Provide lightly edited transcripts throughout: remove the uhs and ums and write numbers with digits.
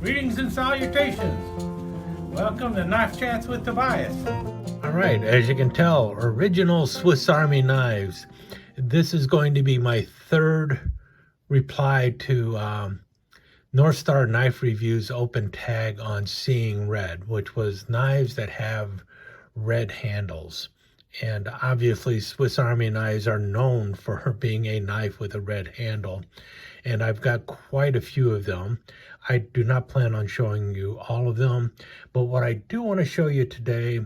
Greetings and salutations. Welcome to Knife Chats with Tobias. All right, as you can tell, original Swiss Army knives. This is going to be my third reply to North Star Knife Review's open tag on Seeing Red, which was knives that have red handles. And obviously Swiss Army knives are known for being a knife with a red handle. And I've got quite a few of them. I do not plan on showing you all of them, but what I do want to show you today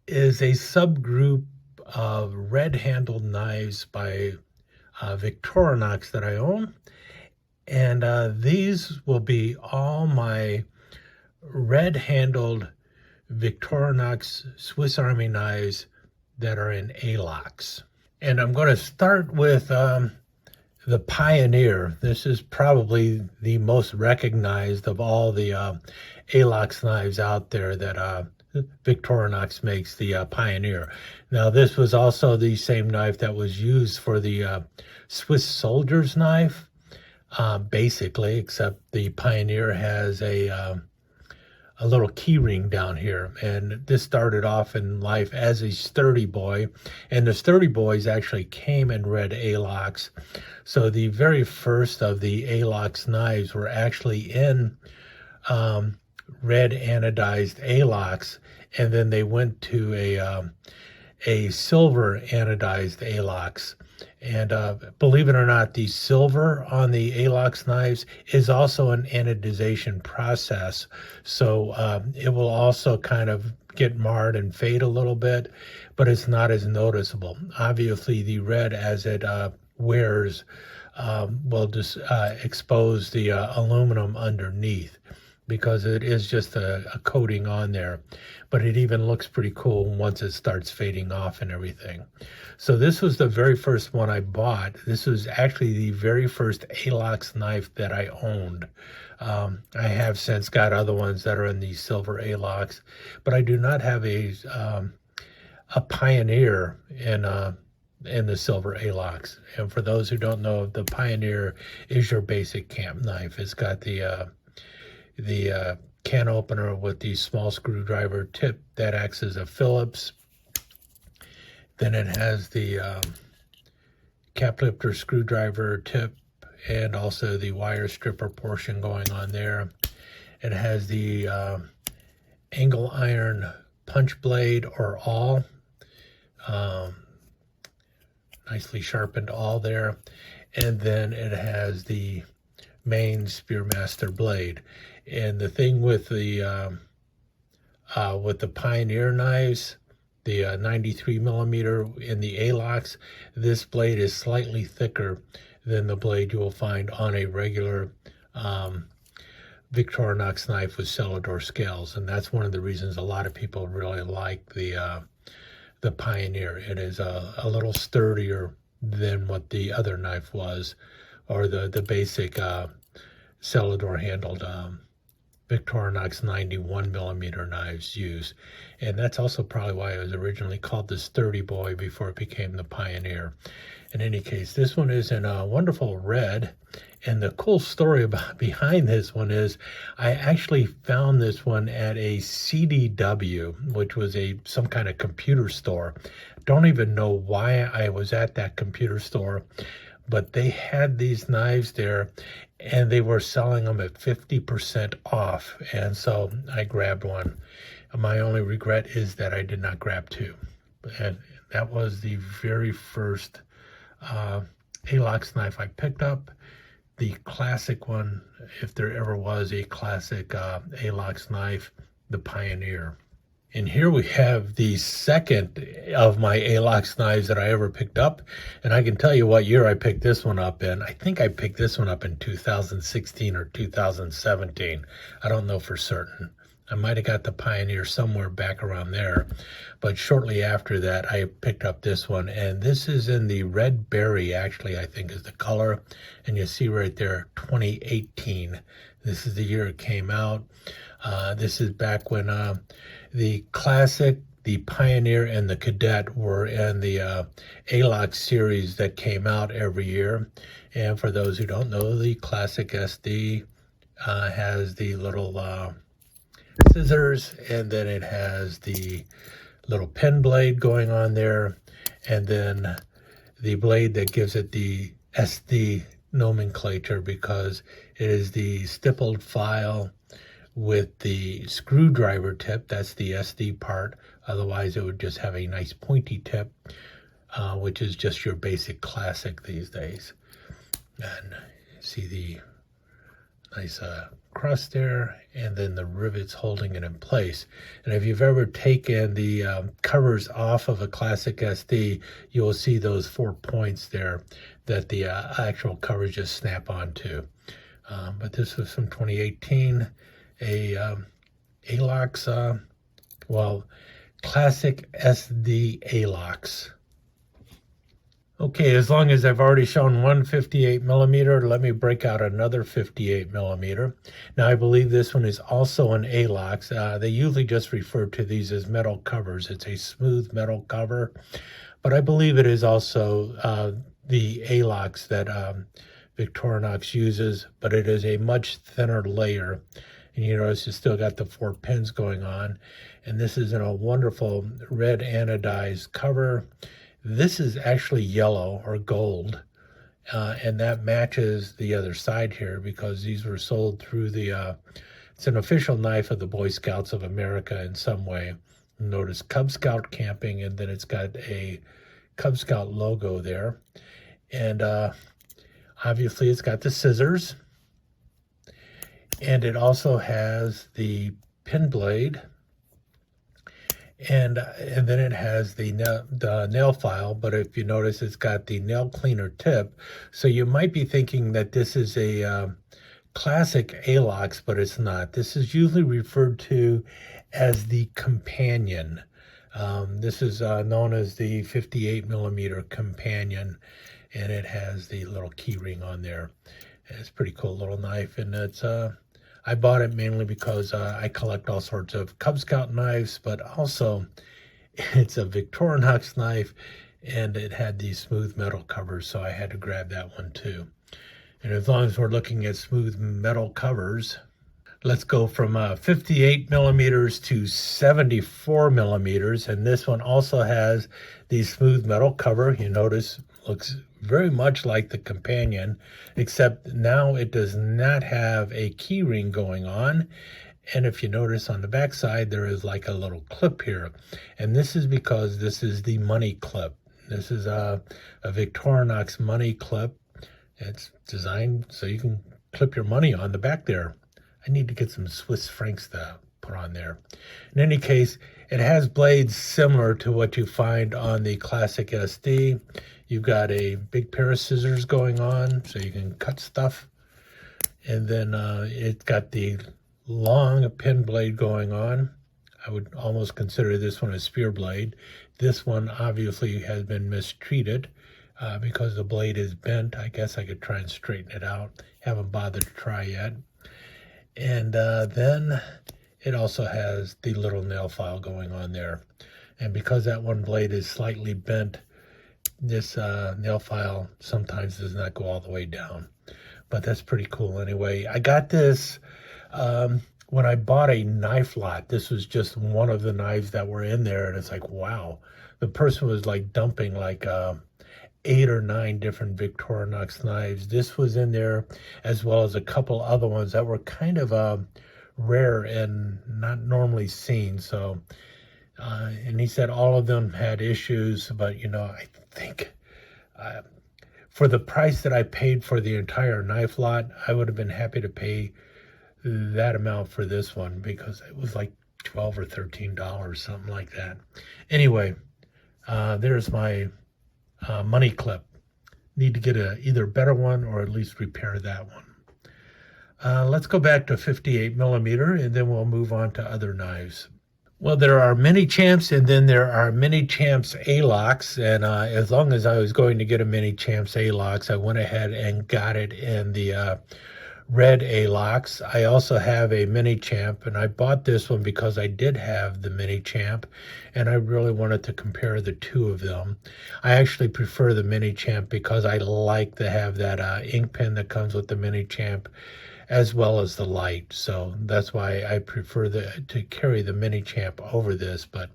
is a subgroup of red-handled knives by Victorionox that I own. And these will be all my red-handled Victorionox Swiss Army knives that are in Alox. And I'm going to start with the Pioneer. This is probably the most recognized of all the Alox knives out there that Victorionox makes, the Pioneer. Now, this was also the same knife that was used for the Swiss soldier's knife, basically, except the Pioneer has a little key ring down here, and this started off in life as a sturdy boy, and the sturdy boys actually came in red Alox. So the very first of the Alox knives were actually in red anodized Alox, and then they went to a silver anodized Alox. And believe it or not, the silver on the Alox knives is also an anodization process. So it will also kind of get marred and fade a little bit, but it's not as noticeable. Obviously, the red, as it wears, will just expose the aluminum underneath, because it is just a coating on there. But it even looks pretty cool once it starts fading off and everything. So this was the very first one I bought. This was actually the very first Alox knife that I owned. I have since got other ones that are in the silver Alox, but I do not have a Pioneer in the silver Alox. And for those who don't know, the Pioneer is your basic camp knife. It's got the can opener with the small screwdriver tip that acts as a Phillips. Then it has the cap lifter screwdriver tip and also the wire stripper portion going on there. It has the angle iron punch blade or awl, nicely sharpened awl there. And then it has the main Spearmaster blade. And the thing with the Pioneer knives, the 93 millimeter in the Alox, this blade is slightly thicker than the blade you will find on a regular Victorionox knife with Celador scales, and that's one of the reasons a lot of people really like the Pioneer. It is a little sturdier than what the other knife was, or the basic Celador handled Victorionox 91 millimeter knives use. And that's also probably why it was originally called the Sturdy Boy before it became the Pioneer. In any case, this one is in a wonderful red. And the cool story behind this one is I actually found this one at a CDW, which was some kind of computer store. Don't even know why I was at that computer store, but they had these knives there and they were selling them at 50% off. And so I grabbed one. My only regret is that I did not grab two. And that was the very first Alox knife I picked up. The classic one, if there ever was a classic Alox knife, the Pioneer. And here we have the second of my Alox knives that I ever picked up. And I can tell you what year I picked this one up in. I think I picked this one up in 2016 or 2017. I don't know for certain. I might have got the Pioneer somewhere back around there. But shortly after that, I picked up this one. And this is in the red berry, actually, I think is the color. And you see right there, 2018. This is the year it came out. This is back when the Classic, the Pioneer, and the Cadet were in the Alox series that came out every year. And for those who don't know, the Classic SD has the little scissors, and then it has the little pen blade going on there, and then the blade that gives it the SD nomenclature, because it is the stippled file with the screwdriver tip. That's the SD part. Otherwise, it would just have a nice pointy tip, which is just your basic classic these days. And see the nice cross there, and then the rivets holding it in place. And if you've ever taken the covers off of a classic SD, you will see those 4 points there that the actual covers just snap onto. But this was from 2018, a Alox, classic SD Alox. Okay, as long as I've already shown one 58 millimeter, let me break out another 58 millimeter. Now, I believe this one is also an Alox. They usually just refer to these as metal covers. It's a smooth metal cover, but I believe it is also the Alox that Victorionox uses, but it is a much thinner layer. And you notice it's still got the 4 pins going on. And this is in a wonderful red anodized cover. This is actually yellow or gold, and that matches the other side here because these were sold through the, it's an official knife of the Boy Scouts of America in some way. Notice Cub Scout camping, and then it's got a Cub Scout logo there. And obviously it's got the scissors, and it also has the pin blade. And then it has the nail file, but if you notice, it's got the nail cleaner tip. So you might be thinking that this is a classic Alox, but it's not. This is usually referred to as the companion. This is known as the 58 millimeter companion, and it has the little key ring on there. It's a pretty cool little knife, and it's I bought it mainly because I collect all sorts of Cub Scout knives, but also it's a Victorionox knife, and it had these smooth metal covers, so I had to grab that one too. And as long as we're looking at smooth metal covers, let's go from 58 millimeters to 74 millimeters, and this one also has the smooth metal cover. You notice looks very much like the companion, except now it does not have a key ring going on. And if you notice on the back side, there is like a little clip here, and this is because this is the money clip. This is a Victorionox money clip. It's designed so you can clip your money on the back there. I need to get some Swiss francs to put on there. In any case, it has blades similar to what you find on the classic SD. You've got a big pair of scissors going on so you can cut stuff. And then it's got the long pin blade going on. I would almost consider this one a spear blade. This one obviously has been mistreated because the blade is bent. I guess I could try and straighten it out. Haven't bothered to try yet. And then it also has the little nail file going on there. And because that one blade is slightly bent, this nail file sometimes does not go all the way down. But that's pretty cool anyway. I got this when I bought a knife lot. This was just one of the knives that were in there, and it's like, wow. The person was like dumping like 8 or 9 different Victorionox knives. This was in there, as well as a couple other ones that were kind of rare and not normally seen. So, and he said all of them had issues, but you know, I think for the price that I paid for the entire knife lot, I would have been happy to pay that amount for this one because it was like $12 or $13, something like that. Anyway, there's my money clip. Need to get either better one or at least repair that one. Let's go back to 58 millimeter, and then we'll move on to other knives. Well, there are mini champs, and then there are mini champs Alox, and as long as I was going to get a mini champs Alox, I went ahead and got it in the Red Alox. I also have a mini champ, and I bought this one because I did have the mini champ, and I really wanted to compare the two of them. I actually prefer the mini champ because I like to have that ink pen that comes with the mini champ, as well as the light. So that's why I prefer to carry the Mini Champ over this. But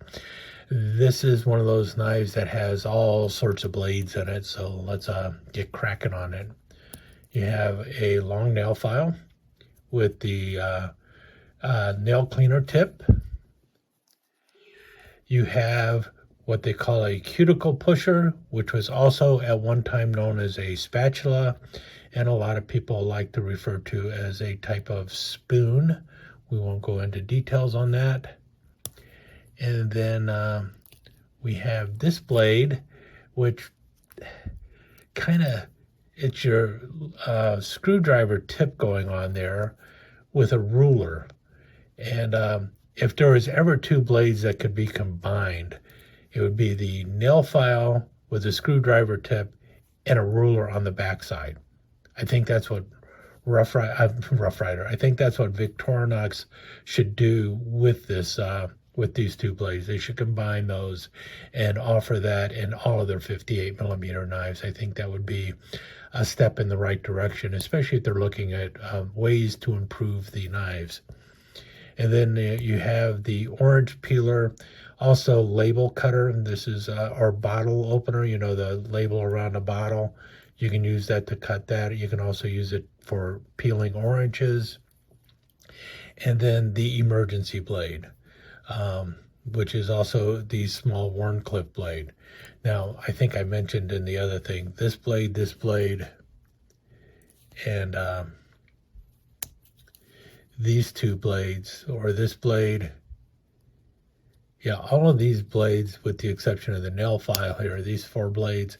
this is one of those knives that has all sorts of blades in it. So let's get cracking on it. You have a long nail file with the nail cleaner tip. You have what they call a cuticle pusher, which was also at one time known as a spatula, and a lot of people like to refer to as a type of spoon. We won't go into details on that. And then we have this blade, which kind of, it's your screwdriver tip going on there with a ruler. And if there was ever two blades that could be combined, it would be the nail file with a screwdriver tip and a ruler on the backside. I think that's what Rough Rider. I think that's what Victorinox should do with this, with these two blades. They should combine those and offer that in all of their 58mm knives. I think that would be a step in the right direction, especially if they're looking at ways to improve the knives. And then you have the orange peeler, also label cutter. This is our bottle opener, you know, the label around a bottle. You can use that to cut that. You can also use it for peeling oranges. And then the emergency blade, which is also the small Warncliffe blade. Now, I think I mentioned in the other thing, this blade, and these two blades, or this blade. Yeah, all of these blades, with the exception of the nail file here, these four blades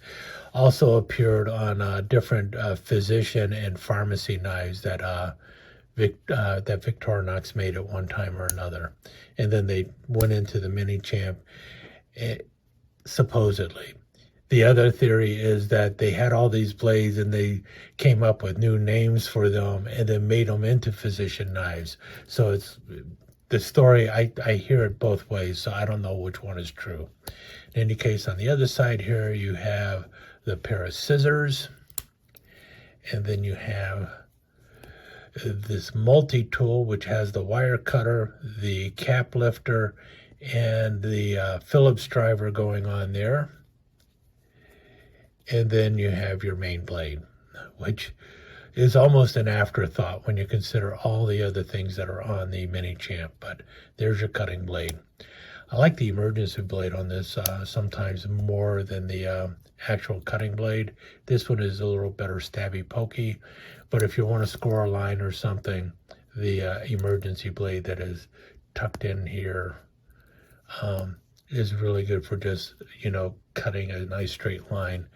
also appeared on different physician and pharmacy knives that that Victorinox made at one time or another. And then they went into the Mini Champ, supposedly. The other theory is that they had all these blades and they came up with new names for them and then made them into physician knives. So it's the story, I hear it both ways, so I don't know which one is true. In any case, on the other side here, you have the pair of scissors, and then you have this multi-tool, which has the wire cutter, the cap lifter, and the Phillips driver going on there. And then you have your main blade, which is almost an afterthought when you consider all the other things that are on the Mini Champ. But there's your cutting blade. I like the emergency blade on this sometimes more than the actual cutting blade. This one is a little better stabby pokey, but if you want to score a line or something, the emergency blade that is tucked in here is really good for just, you know, cutting a nice straight line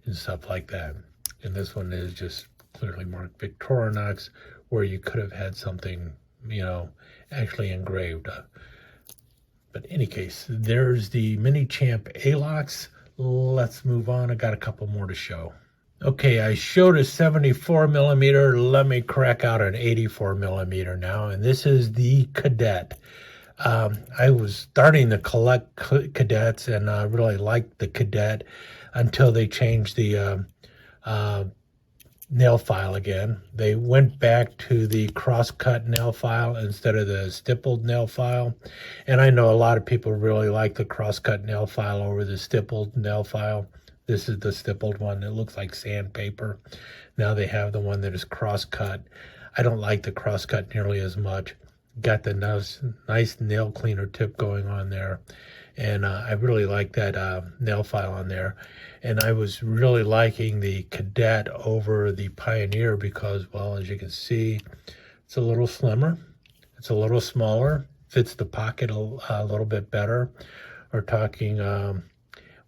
and stuff like that. And this one is just clearly marked Victorinox, where you could have had something, you know, actually engraved. But in any case, there's the Mini Champ Alox. Let's move on. I got a couple more to show. Okay, I showed a 74mm. Let me crack out an 84mm now, and this is the Cadet. I was starting to collect Cadets, and I really liked the Cadet until they changed the nail file again. They went back to the cross-cut nail file instead of the stippled nail file. And I know a lot of people really like the cross-cut nail file over the stippled nail file. This is the stippled one. It looks like sandpaper. Now they have the one that is cross-cut. I don't like the cross-cut nearly as much. Got the nice nail cleaner tip going on there. And I really like that nail file on there. And I was really liking the Cadet over the Pioneer because, well, as you can see, it's a little slimmer. It's a little smaller. Fits the pocket a little bit better. We're talking,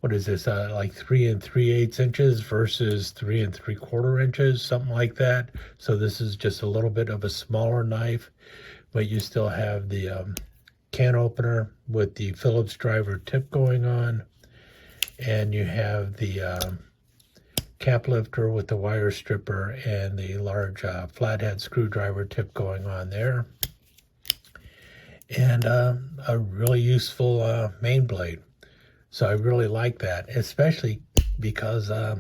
what is this, like 3 3/8 inches versus 3 3/4 inches, something like that. So this is just a little bit of a smaller knife, but you still have the can opener with the Phillips driver tip going on, and you have the cap lifter with the wire stripper and the large flathead screwdriver tip going on there, and a really useful main blade. So I really like that, especially because I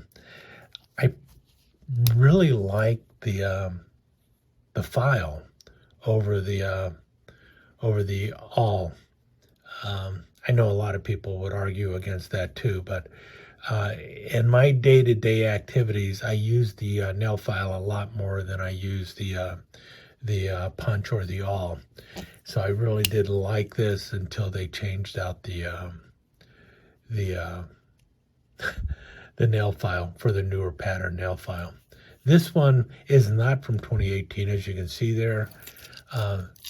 really like the file over the awl. I know a lot of people would argue against that too, but in my day-to-day activities, I use the nail file a lot more than I use the punch or the awl. So I really did like this until they changed out the the nail file for the newer pattern nail file. This one is not from 2018, as you can see there.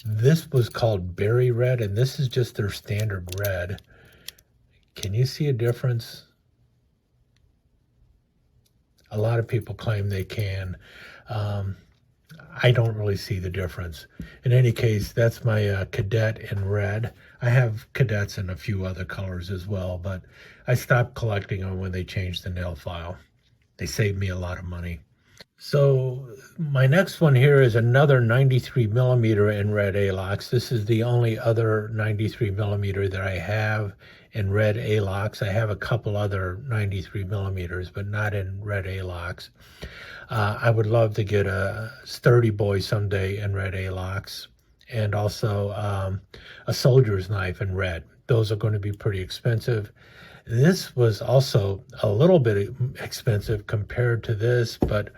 This was called Berry Red, and this is just their standard red. Can you see a difference? A lot of people claim they can. I don't really see the difference. In any case, that's my cadet in red. I have cadets in a few other colors as well, but I stopped collecting them when they changed the nail file. They saved me a lot of money. So my next one here is another 93 millimeter in Red Alox. This is the only other 93 millimeter that I have in Red Alox. I have a couple other 93 millimeters, but not in Red Alox. I would love to get a Sturdy Boy someday in Red Alox, and also a soldier's knife in red. Those are going to be pretty expensive. This was also a little bit expensive compared to this, but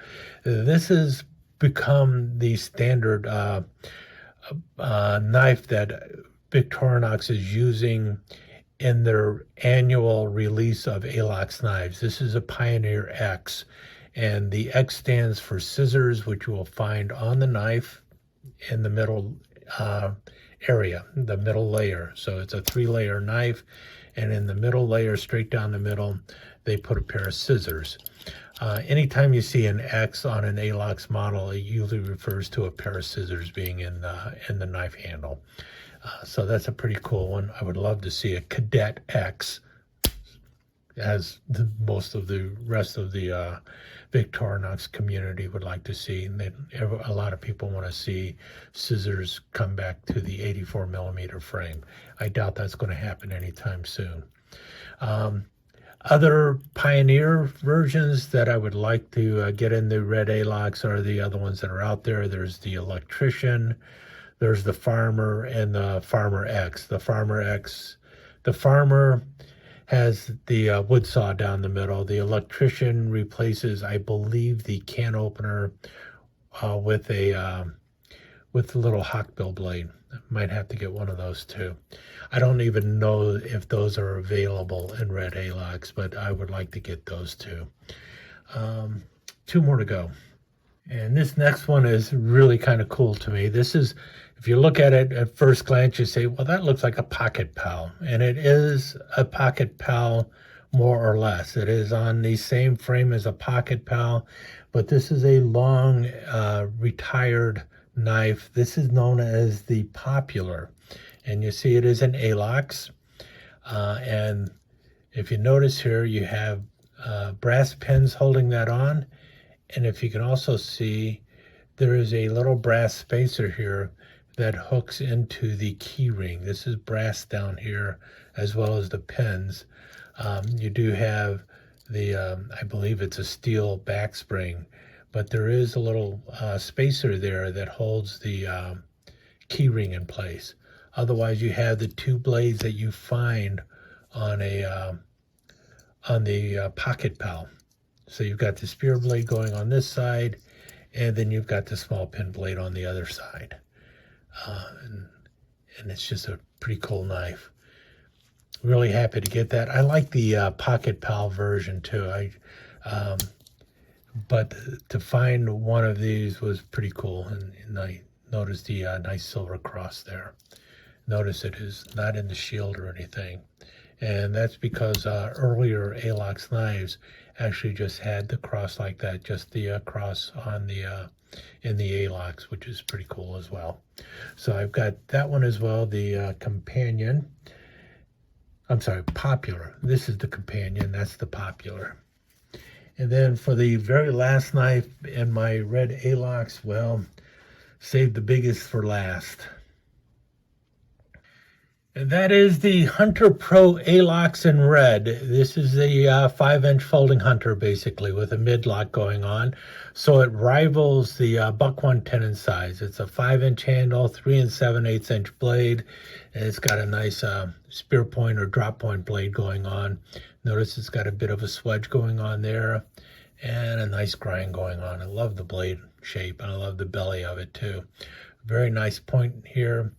this has become the standard knife that Victorionox is using in their annual release of Alox knives. This is a Pioneer X, and the X stands for scissors, which you will find on the knife in the middle area, the middle layer. So it's a 3-layer knife, and in the middle layer, straight down the middle, they put a pair of scissors. Anytime you see an X on an Alox model, it usually refers to a pair of scissors being in the knife handle. So that's a pretty cool one. I would love to see a Cadet X, as most of the rest of the Victorinox community would like to see. And a lot of people want to see scissors come back to the 84 millimeter frame. I doubt that's going to happen anytime soon. Other Pioneer versions that I would like to get in the Red Alox are the other ones that are out there. There's the Electrician, there's the Farmer, and the Farmer X. The Farmer X, the Farmer has the wood saw down the middle. The Electrician replaces, I believe, the can opener with a little hawkbill blade. Might have to get one of those too. I don't even know if those are available in Red Alox, but I would like to get those too. 2 more to go. And this next one is really kind of cool to me. This is, if you look at it at first glance, you say, well, that looks like a Pocket Pal. And it is a Pocket Pal, more or less. It is on the same frame as a Pocket Pal, but this is a long retired knife. This is known as the Popular. And you see it is an Alox. And if you notice here, you have brass pins holding that on. And if you can also see, there is a little brass spacer here that hooks into the key ring. This is brass down here, as well as the pins. You do have the, I believe it's a steel back spring, but there is a little spacer there that holds the key ring in place. Otherwise, you have the 2 blades that you find on the Pocket Pal. So you've got the spear blade going on this side, and then you've got the small pin blade on the other side. And it's just a pretty cool knife. Really happy to get that. I like the Pocket Pal version too. But to find one of these was pretty cool, and I noticed the nice silver cross there. Notice it is not in the shield or anything. And that's because earlier Alox knives actually just had the cross like that, just the cross on the in the Alox, which is pretty cool as well. So I've got that one as well, the Companion. I'm sorry, Popular. This is the Companion, that's the Popular. And then for the very last knife in my Red Alox, well, save the biggest for last. That is the Hunter Pro Alox in red. This is the 5-inch folding Hunter, basically, with a mid-lock going on. So it rivals the Buck 110 in size. It's a 5-inch handle, 3 7/8 inch blade. And it's got a nice spear point or drop point blade going on. Notice it's got a bit of a swedge going on there and a nice grind going on. I love the blade shape, and I love the belly of it too. Very nice point here.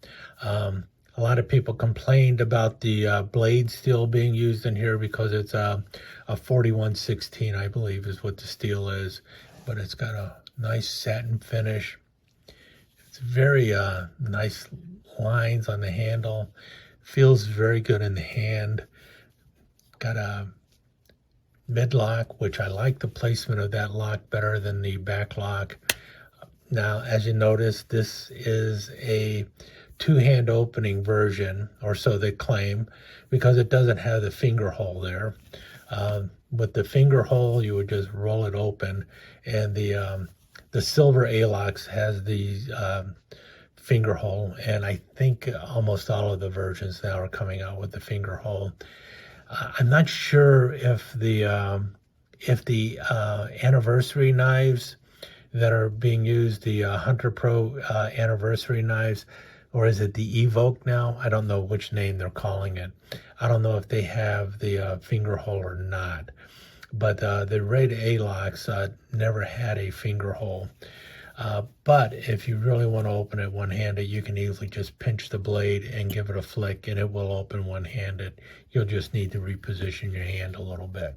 A lot of people complained about the blade steel being used in here because it's a 4116, I believe, is what the steel is. But it's got a nice satin finish. It's very nice lines on the handle. Feels very good in the hand. Got a mid lock, which I like the placement of that lock better than the back lock. Now, as you notice, this is a two-hand opening version, or so they claim, because it doesn't have the finger hole there. With the finger hole, you would just roll it open, and the silver Alox has the finger hole, and I think almost all of the versions now are coming out with the finger hole. I'm not sure if the anniversary knives that are being used, the Hunter Pro anniversary knives, or is it the Evoke now? I don't know which name they're calling it. I don't know if they have the finger hole or not. But the Red Alox never had a finger hole. But if you really want to open it one-handed, you can easily just pinch the blade and give it a flick, and it will open one-handed. You'll just need to reposition your hand a little bit.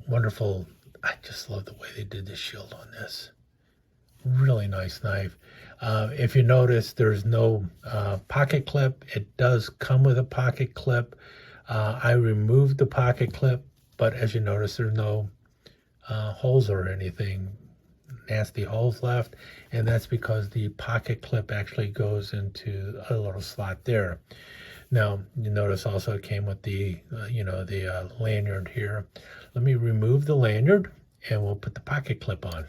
Wonderful. I just love the way they did the shield on this. Really nice knife. If you notice, there's no pocket clip. It does come with a pocket clip. I removed the pocket clip, but as you notice, there's no holes or anything, nasty holes left, and that's because the pocket clip actually goes into a little slot there. Now, you notice also it came with the lanyard here. Let me remove the lanyard, and we'll put the pocket clip on.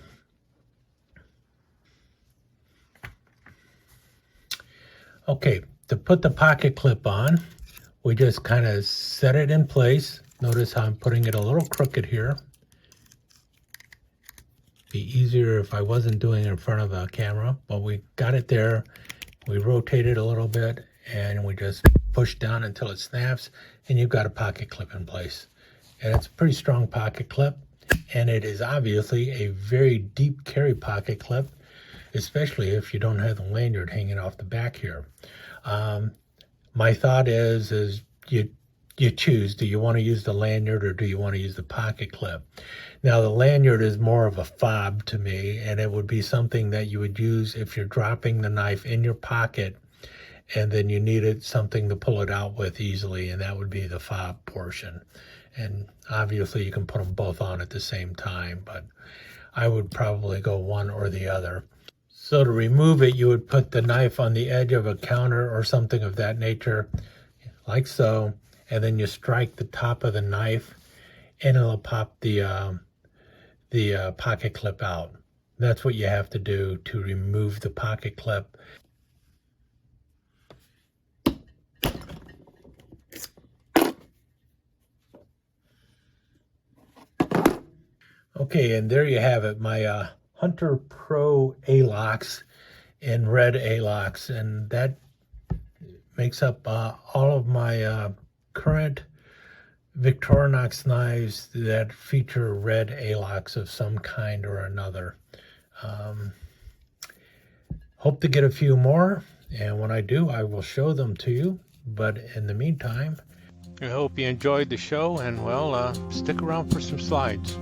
Okay, to put the pocket clip on, we just kind of set it in place. Notice how I'm putting it a little crooked here. Be easier if I wasn't doing it in front of a camera, but we got it there. We rotate it a little bit, and we just push down until it snaps, and you've got a pocket clip in place. And it's a pretty strong pocket clip, and it is obviously a very deep carry pocket clip, especially if you don't have the lanyard hanging off the back here. My thought is you choose, do you want to use the lanyard or do you want to use the pocket clip? Now, the lanyard is more of a fob to me, and it would be something that you would use if you're dropping the knife in your pocket and then you needed something to pull it out with easily, and that would be the fob portion. And obviously you can put them both on at the same time, but I would probably go one or the other. So to remove it, you would put the knife on the edge of a counter or something of that nature, like so, and then you strike the top of the knife, and it'll pop the pocket clip out. That's what you have to do to remove the pocket clip. Okay, and there you have it, my Hunter Pro Alox in Red Alox, and that makes up all of my current Victorionox knives that feature Red Alox of some kind or another. Hope to get a few more, and when I do, I will show them to you. But in the meantime, I hope you enjoyed the show, and well, stick around for some slides.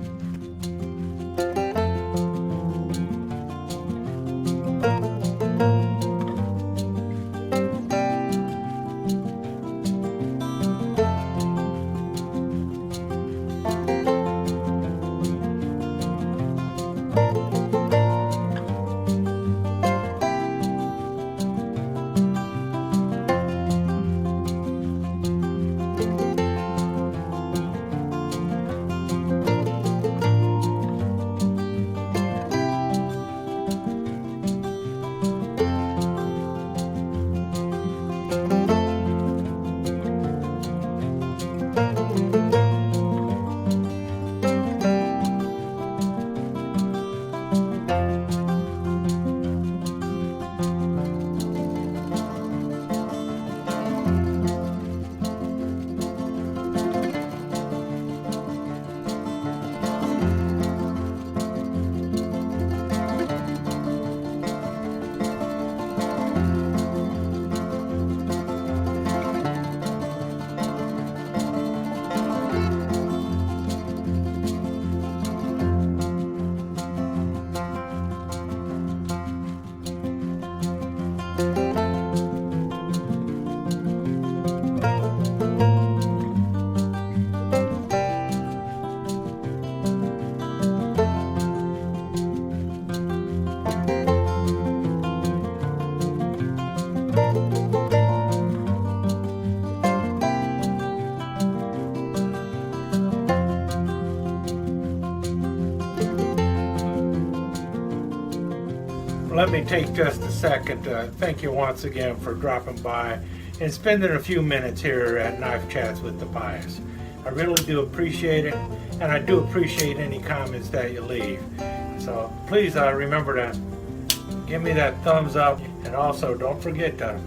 let me take just a second to thank you once again for dropping by and spending a few minutes here at Knife Chats with the Pious. I really do appreciate it, and I do appreciate any comments that you leave. So please remember to give me that thumbs up, and also don't forget to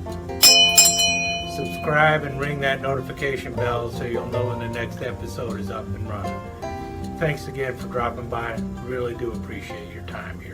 subscribe and ring that notification bell so you'll know when the next episode is up and running. Thanks again for dropping by. Really do appreciate your time here.